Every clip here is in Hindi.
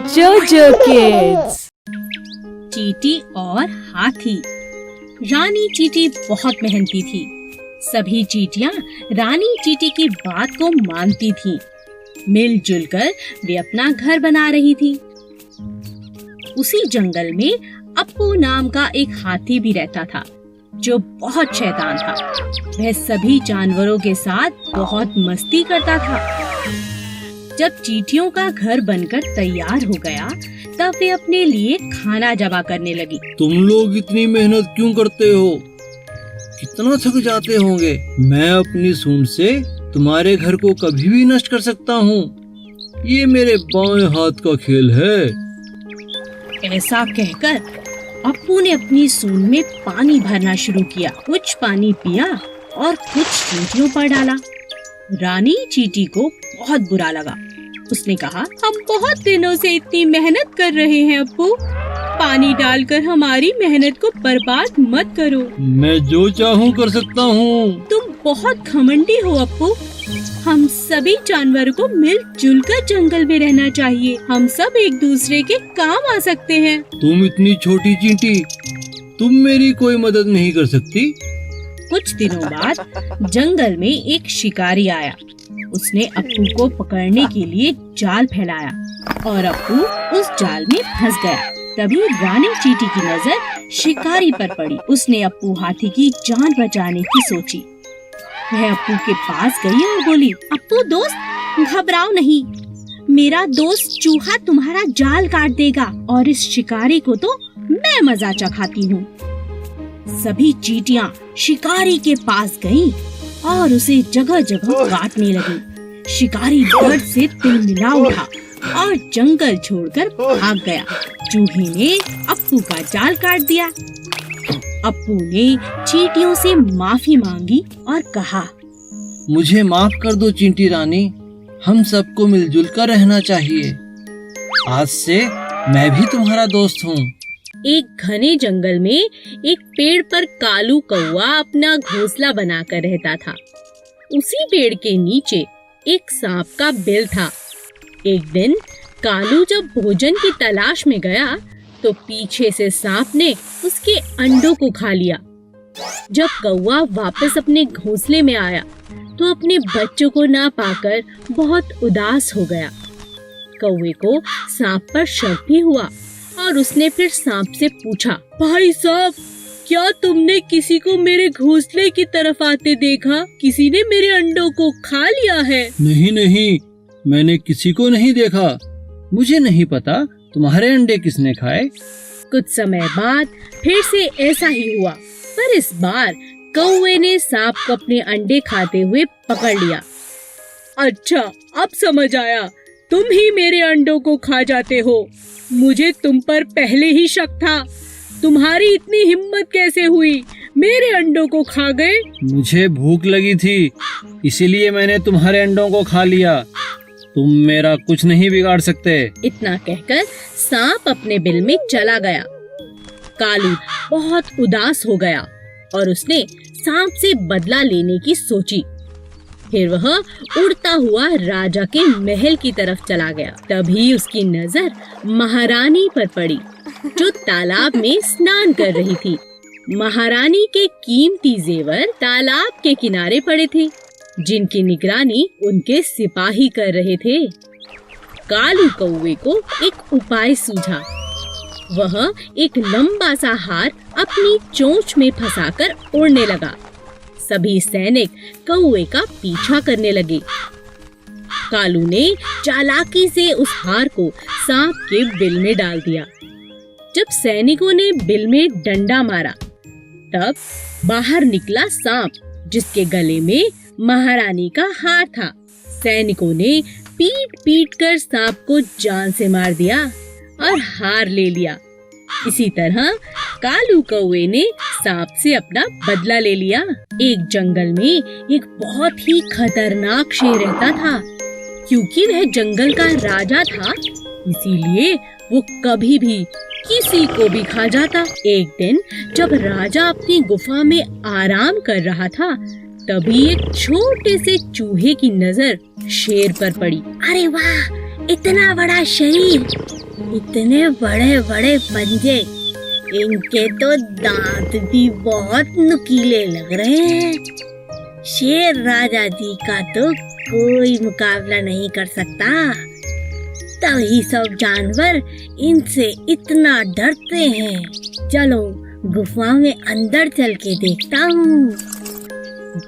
जोजो किड्स। चींटी और हाथी। रानी चींटी बहुत मेहनती थी। सभी चींटियां रानी चींटी की बात को मानती थीं। मिलजुल कर वे अपना घर बना रही थी। उसी जंगल में अप्पू नाम का एक हाथी भी रहता था, जो बहुत शैतान था। वह सभी जानवरों के साथ बहुत मस्ती करता था। जब चींटियों का घर बनकर तैयार हो गया, तब वे अपने लिए खाना जमा करने लगी। तुम लोग इतनी मेहनत क्यों करते हो? कितना थक जाते होंगे। मैं अपनी सूंड से तुम्हारे घर को कभी भी नष्ट कर सकता हूँ। ये मेरे बाएं हाथ का खेल है। ऐसा कहकर अप्पू ने अपनी सूंड में पानी भरना शुरू किया। कुछ पानी पिया और कुछ चींटियों पर डाला। रानी चींटी को बहुत बुरा लगा। उसने कहा, हम बहुत दिनों से इतनी मेहनत कर रहे हैं अप्पू, पानी डालकर हमारी मेहनत को बर्बाद मत करो। मैं जो चाहूँ कर सकता हूँ। तुम बहुत घमंडी हो अप्पू। हम सभी जानवरों को मिलजुल कर जंगल में रहना चाहिए। हम सब एक दूसरे के काम आ सकते हैं। तुम इतनी छोटी चींटी, तुम मेरी कोई मदद नहीं कर सकती। कुछ दिनों बाद जंगल में एक शिकारी आया। उसने अप्पू को पकड़ने के लिए जाल फैलाया और अप्पू उस जाल में फंस गया। तभी रानी चींटी की नजर शिकारी पर पड़ी। उसने अप्पू हाथी की जान बचाने की सोची। वह अप्पू के पास गई और बोली, अप्पू दोस्त, घबराओ नहीं। मेरा दोस्त चूहा तुम्हारा जाल काट देगा और इस शिकारी को तो मैं मजा चखाती हूँ। सभी चींटियां शिकारी के पास गईं और उसे जगह जगह काटने लगी। शिकारी डर से तिलमिला उठा और जंगल छोड़कर भाग गया। चूहे ने अप्पू का जाल काट दिया। अप्पू ने चींटियों से माफी मांगी और कहा, मुझे माफ कर दो चींटी रानी, हम सबको मिलजुल कर रहना चाहिए। आज से मैं भी तुम्हारा दोस्त हूँ। एक घने जंगल में एक पेड़ पर कालू कौवा अपना घोंसला बनाकर रहता था। उसी पेड़ के नीचे एक सांप का बिल था। एक दिन कालू जब भोजन की तलाश में गया, तो पीछे से सांप ने उसके अंडों को खा लिया। जब कौवा वापस अपने घोंसले में आया, तो अपने बच्चों को ना पाकर बहुत उदास हो गया। कौवे को सांप पर शक भी हुआ और उसने फिर सांप से पूछा, भाई सांप, क्या तुमने किसी को मेरे घोंसले की तरफ आते देखा? किसी ने मेरे अंडों को खा लिया है? नहीं नहीं, मैंने किसी को नहीं देखा। मुझे नहीं पता तुम्हारे अंडे किसने खाए। कुछ समय बाद फिर से ऐसा ही हुआ, पर इस बार कौवे ने सांप को अपने अंडे खाते हुए पकड़ लिया। अच्छा, अब समझ आया, तुम ही मेरे अंडों को खा जाते हो। मुझे तुम पर पहले ही शक था। तुम्हारी इतनी हिम्मत कैसे हुई? मेरे अंडों को खा गए। मुझे भूख लगी थी, इसीलिए मैंने तुम्हारे अंडों को खा लिया। तुम मेरा कुछ नहीं बिगाड़ सकते। इतना कहकर सांप अपने बिल में चला गया। कालू बहुत उदास हो गया और उसने सांप से बदला लेने की सोची। फिर वह उड़ता हुआ राजा के महल की तरफ चला गया। तभी उसकी नजर महारानी पर पड़ी, जो तालाब में स्नान कर रही थी। महारानी के कीमती जेवर तालाब के किनारे पड़े थे, जिनकी निगरानी उनके सिपाही कर रहे थे। कालू कौवे को एक उपाय सूझा। वह एक लंबा सा हार अपनी चोंच में फंसाकर उड़ने लगा। सभी सैनिक कौवे का पीछा करने लगे। कालू ने चालाकी से उस हार को सांप के बिल में डाल दिया। जब सैनिकों ने बिल में डंडा मारा, तब बाहर निकला सांप, जिसके गले में महारानी का हार था। सैनिकों ने पीट पीट कर सांप को जान से मार दिया और हार ले लिया। इसी तरह कालू कौवे ने सांप से अपना बदला ले लिया। एक जंगल में एक बहुत ही खतरनाक शेर रहता था। क्योंकि वह जंगल का राजा था, इसीलिए वो कभी भी किसी को भी खा जाता। एक दिन जब राजा अपनी गुफा में आराम कर रहा था, तभी एक छोटे से चूहे की नजर शेर पर पड़ी। अरे वाह, इतना बड़ा शरीर, इतने बड़े बड़े पंजे, इनके तो दांत भी बहुत नुकीले लग रहे हैं। शेर राजा जी का तो कोई मुकाबला नहीं कर सकता। तभी सब जानवर इनसे इतना डरते हैं। चलो गुफा में अंदर चल के देखता हूँ।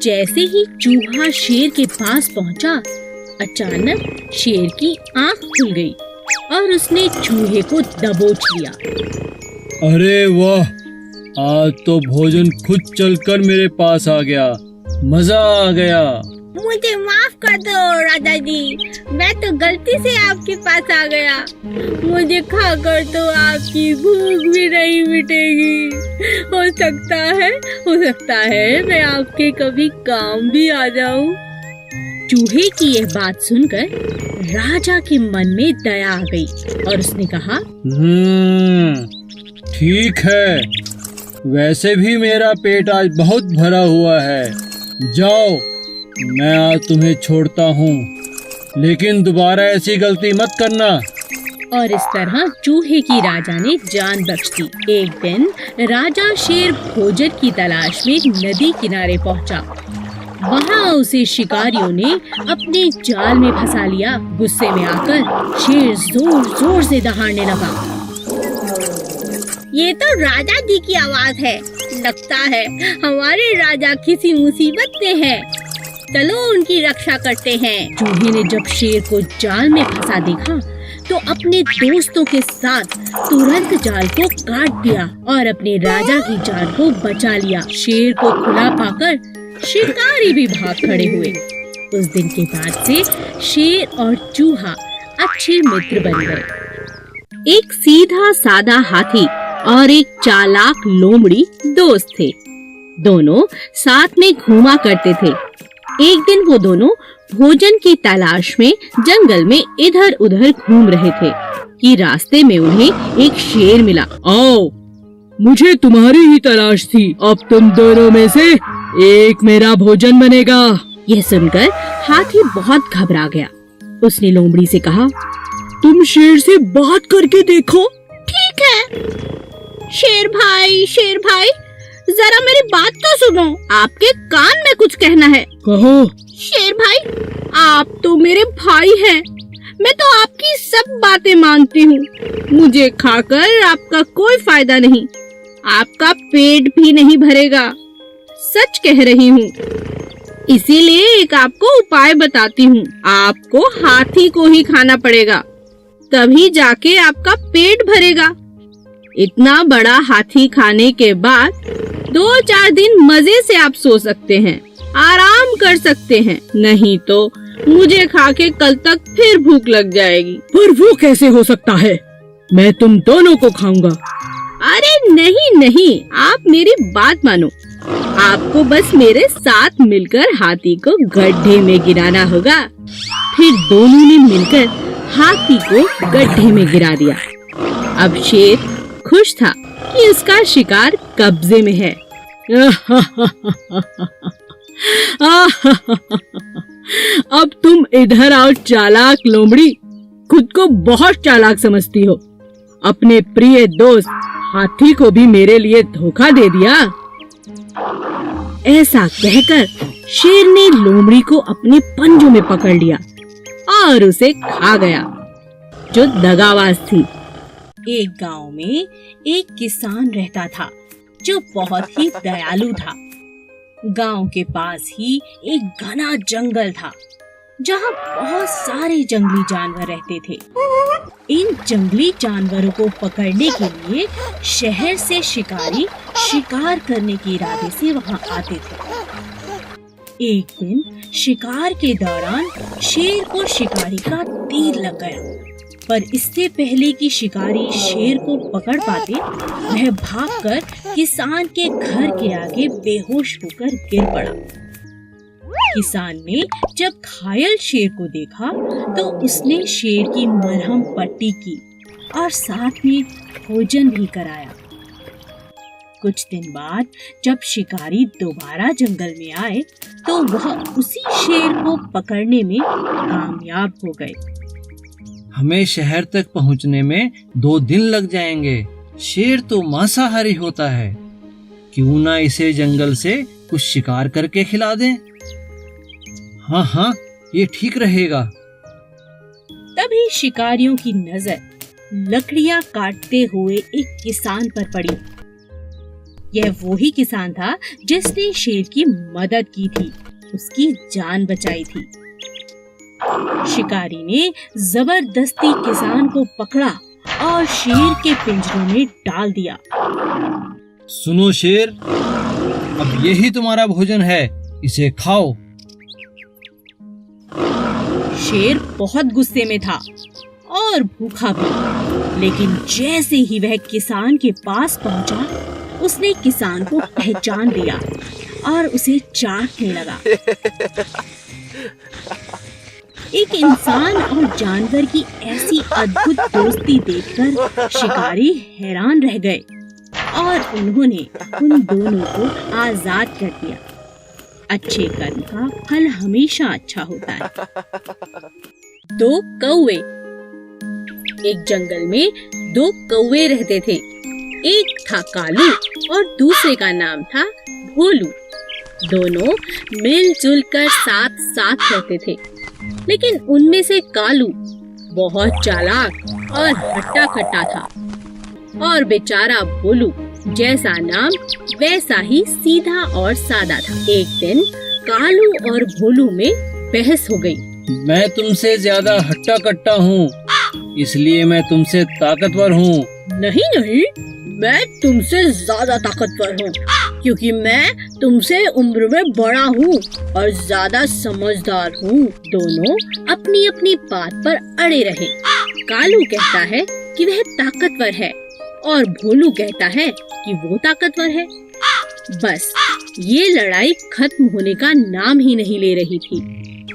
जैसे ही चूहा शेर के पास पहुँचा, अचानक शेर की आंख खुल गई और उसने चूहे को दबोच लिया। अरे वाह, आज तो भोजन खुद चलकर मेरे पास आ गया, मजा आ गया। मुझे माफ कर दो राजा जी, मैं तो गलती से आपके पास आ गया। मुझे खाकर तो आपकी भूख भी नहीं मिटेगी। हो सकता है मैं आपके कभी काम भी आ जाऊं। चूहे की यह बात सुनकर राजा के मन में दया आ गई और उसने कहा, ठीक है, वैसे भी मेरा पेट आज बहुत भरा हुआ है। जाओ, मैं आज तुम्हें छोड़ता हूँ, लेकिन दोबारा ऐसी गलती मत करना। और इस तरह चूहे की राजा ने जान बख्श दी। एक दिन राजा शेर भोजन की तलाश में नदी किनारे पहुँचा। वहाँ उसे शिकारियों ने अपने जाल में फंसा लिया। गुस्से में आकर शेर जोर जोर से दहाड़ने लगा। ये तो राजा जी की आवाज है। लगता है हमारे राजा किसी मुसीबत में है। चलो उनकी रक्षा करते हैं। चूहे ने जब शेर को जाल में फंसा देखा तो अपने दोस्तों के साथ तुरंत जाल को काट दिया और अपने राजा की जान को बचा लिया। शेर को खुला पाकर शिकारी भी भाग खड़े हुए। उस दिन के बाद से शेर और चूहा अच्छे मित्र बन गए। एक सीधा सादा हाथी और एक चालाक लोमड़ी दोस्त थे। दोनों साथ में घूमा करते थे। एक दिन वो दोनों भोजन की तलाश में जंगल में इधर उधर घूम रहे थे कि रास्ते में उन्हें एक शेर मिला। आओ, मुझे तुम्हारी ही तलाश थी। अब तुम दोनों में से एक मेरा भोजन बनेगा। यह सुनकर हाथी बहुत घबरा गया। उसने लोमड़ी से कहा, तुम शेर से बात करके देखो। ठीक है। शेर भाई, जरा मेरी बात तो सुनो। आपके कान में कुछ कहना है। कहो। शेर भाई, आप तो मेरे भाई हैं। मैं तो आपकी सब बातें मानती हूँ। मुझे खाकर आपका कोई फायदा नहीं। आपका पेट भी नहीं भरेगा। सच कह रही हूँ। इसीलिए एक आपको उपाय बताती हूँ। आपको हाथी को ही खाना पड़ेगा, तभी जाके आपका पेट भरेगा। इतना बड़ा हाथी खाने के बाद 2-4 दिन मजे से आप सो सकते हैं, आराम कर सकते हैं। नहीं तो मुझे खा के कल तक फिर भूख लग जाएगी। पर वो कैसे हो सकता है? मैं तुम दोनों को खाऊंगा। अरे नहीं, आप मेरी बात मानो। आपको बस मेरे साथ मिलकर हाथी को गड्ढे में गिराना होगा। फिर दोनों ने मिलकर हाथी को गड्ढे में गिरा दिया। अब शेर खुश था कि उसका शिकार कब्जे में है। अब तुम इधर आओ चालाक लोमड़ी। खुद को बहुत चालाक समझती हो। अपने प्रिय दोस्त हाथी को भी मेरे लिए धोखा दे दिया। ऐसा कहकर शेर ने लोमड़ी को अपने पंजों में पकड़ लिया और उसे खा गया, जो दगाबाज थी। एक गांव में एक किसान रहता था जो बहुत ही दयालु था। गांव के पास ही एक घना जंगल था जहां बहुत सारे जंगली जानवर रहते थे। इन जंगली जानवरों को पकड़ने के लिए शहर से शिकारी शिकार करने के इरादे से वहां आते थे। एक दिन शिकार के दौरान शेर को शिकारी का तीर लग गया, पर इससे पहले कि शिकारी शेर को पकड़ पाते, वह भागकर किसान के घर के आगे बेहोश होकर गिर पड़ा। किसान ने जब घायल शेर को देखा तो उसने शेर की मरहम पट्टी की और साथ में भोजन भी कराया। कुछ दिन बाद जब शिकारी दोबारा जंगल में आए तो वह उसी शेर को पकड़ने में कामयाब हो गए। हमें शहर तक पहुंचने में 2 दिन लग जाएंगे। शेर तो मांसाहारी होता है, क्यों ना इसे जंगल से कुछ शिकार करके खिला दें। हाँ हाँ, ये ठीक रहेगा। तभी शिकारियों की नजर लकड़ियां काटते हुए एक किसान पर पड़ी। यह वही किसान था जिसने शेर की मदद की थी, उसकी जान बचाई थी। शिकारी ने जबरदस्ती किसान को पकड़ा और शेर के पिंजरे में डाल दिया। सुनो शेर, अब यही तुम्हारा भोजन है, इसे खाओ। शेर बहुत गुस्से में था और भूखा भी, लेकिन जैसे ही वह किसान के पास पहुंचा, उसने किसान को पहचान लिया और उसे चाटने लगा। एक इंसान और जानवर की ऐसी अद्भुत दोस्ती देखकर शिकारी हैरान रह गए और उन्होंने उन दोनों को आजाद कर दिया। अच्छे कर्म का फल हमेशा अच्छा होता है। 2 कौवे। एक जंगल में 2 कौवे रहते थे। एक था कालू और दूसरे का नाम था भोलू। दोनों मिलजुल कर साथ साथ रहते थे, लेकिन उनमें से कालू बहुत चालाक और हट्टा कट्टा था और बेचारा भोलू जैसा नाम वैसा ही सीधा और सादा था। एक दिन कालू और भोलू में बहस हो गई। मैं तुमसे ज्यादा हट्टा कट्टा हूँ, इसलिए मैं तुमसे ताकतवर हूँ। नहीं नहीं, मैं तुमसे ज्यादा ताकतवर हूँ, क्योंकि मैं तुमसे उम्र में बड़ा हूँ और ज्यादा समझदार हूँ। दोनों अपनी अपनी बात पर अड़े रहे। कालू कहता है कि वह ताकतवर है और भोलू कहता है कि वो ताकतवर है। बस ये लड़ाई खत्म होने का नाम ही नहीं ले रही थी।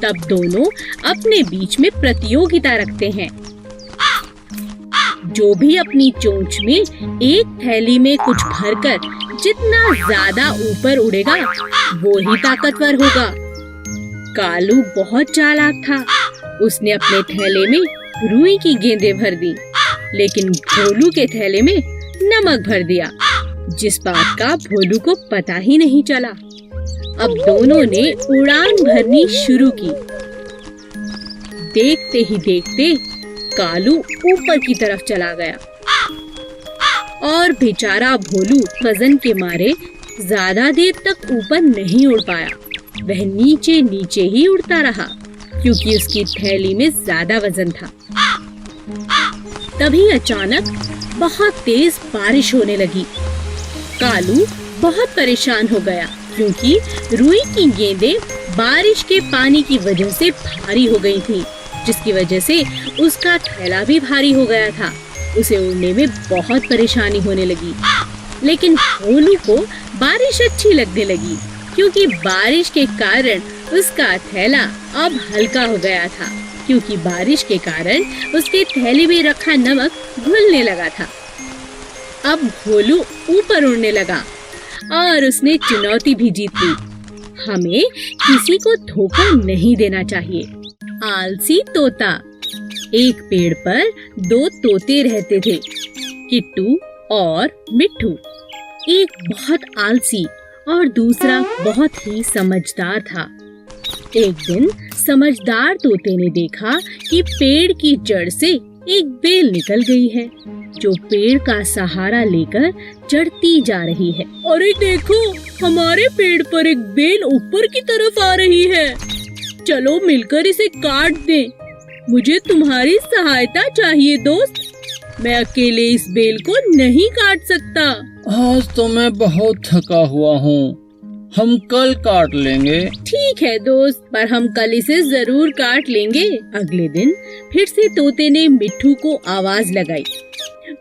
तब दोनों अपने बीच में प्रतियोगिता रखते हैं। जो भी अपनी चोंच में एक थैली में कुछ भरकर जितना ज्यादा ऊपर उड़ेगा, वो ही ताकतवर होगा। कालू बहुत चालाक था। उसने अपने थैले में रुई की गेंदें भर दी, लेकिन भोलू के थैले में नमक भर दिया, जिस बात का भोलू को पता ही नहीं चला। अब दोनों ने उड़ान भरनी शुरू की। देखते ही देखते कालू ऊपर की तरफ चला गया और बेचारा भोलू वजन के मारे ज्यादा देर तक ऊपर नहीं उड़ पाया। वह नीचे नीचे ही उड़ता रहा, क्योंकि उसकी थैली में ज्यादा वजन था। तभी अचानक बहुत तेज बारिश होने लगी। कालू बहुत परेशान हो गया, क्योंकि रुई की गेंदें बारिश के पानी की वजह से भारी हो गई थी, जिसकी वजह से उसका थैला भी भारी हो गया था। उसे उड़ने में बहुत परेशानी होने लगी। लेकिन भोलू को बारिश अच्छी लगने लगी, क्योंकि बारिश के कारण उसका थैला अब हल्का हो गया था, क्योंकि बारिश के कारण उसके थैले में रखा नमक घुलने लगा था। अब भोलू ऊपर उड़ने लगा और उसने चुनौती भी जीत ली। हमें किसी को धोखा नहीं देना चाहिए। आलसी तोता। एक पेड़ पर 2 तोते रहते थे, किट्टू और मिट्ठू। एक बहुत आलसी और दूसरा बहुत ही समझदार था। एक दिन समझदार तोते ने देखा कि पेड़ की जड़ से एक बेल निकल गई है, जो पेड़ का सहारा लेकर चढ़ती जा रही है। अरे देखो, हमारे पेड़ पर एक बेल ऊपर की तरफ आ रही है। चलो मिलकर इसे काट दें। मुझे तुम्हारी सहायता चाहिए दोस्त। मैं अकेले इस बेल को नहीं काट सकता। आज तो मैं बहुत थका हुआ हूँ, हम कल काट लेंगे। ठीक है दोस्त, पर हम कल इसे जरूर काट लेंगे। अगले दिन फिर से तोते ने मिट्ठू को आवाज लगाई।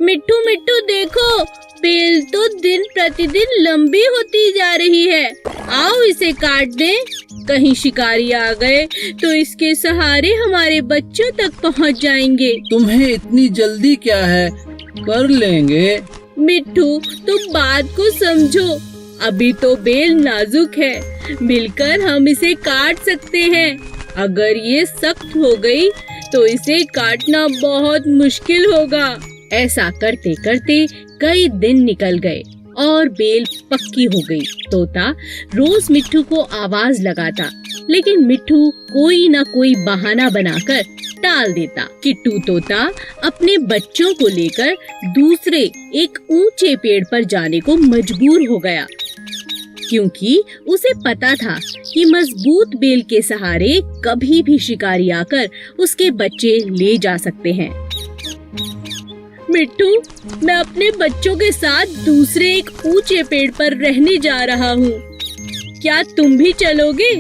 मिट्ठू मिट्ठू देखो, बेल तो दिन प्रतिदिन लंबी होती जा रही है। आओ इसे काट दें। कहीं शिकारी आ गए तो इसके सहारे हमारे बच्चों तक पहुंच जाएंगे। तुम्हें इतनी जल्दी क्या है, कर लेंगे। मिट्ठू तुम बात को समझो, अभी तो बेल नाजुक है, मिलकर हम इसे काट सकते हैं। अगर ये सख्त हो गई तो इसे काटना बहुत मुश्किल होगा। ऐसा करते करते कई दिन निकल गए और बेल पक्की हो गई। तोता रोज मिट्ठू को आवाज लगाता, लेकिन मिट्ठू कोई ना कोई बहाना बनाकर टाल देता। किट्टू तोता अपने बच्चों को लेकर दूसरे एक ऊंचे पेड़ पर जाने को मजबूर हो गया, क्योंकि उसे पता था कि मजबूत बेल के सहारे कभी भी शिकारी आकर उसके बच्चे ले जा सकते हैं। मिट्टू, मैं अपने बच्चों के साथ दूसरे एक ऊंचे पेड़ पर रहने जा रहा हूँ। क्या तुम भी चलोगे?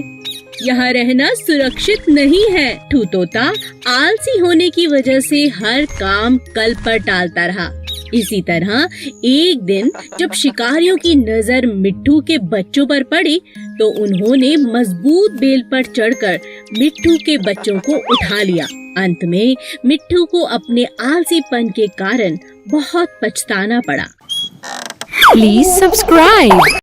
यहाँ रहना सुरक्षित नहीं है। मिट्ठू तोता आलसी होने की वजह से हर काम कल पर टालता रहा। इसी तरह एक दिन जब शिकारियों की नजर मिट्ठू के बच्चों पर पड़ी, तो उन्होंने मजबूत बेल पर चढ़कर मिट्ठू के बच्चों को उठा लिया। अंत में मिट्ठू को अपने आलसीपन के कारण बहुत पछताना पड़ा। Please subscribe.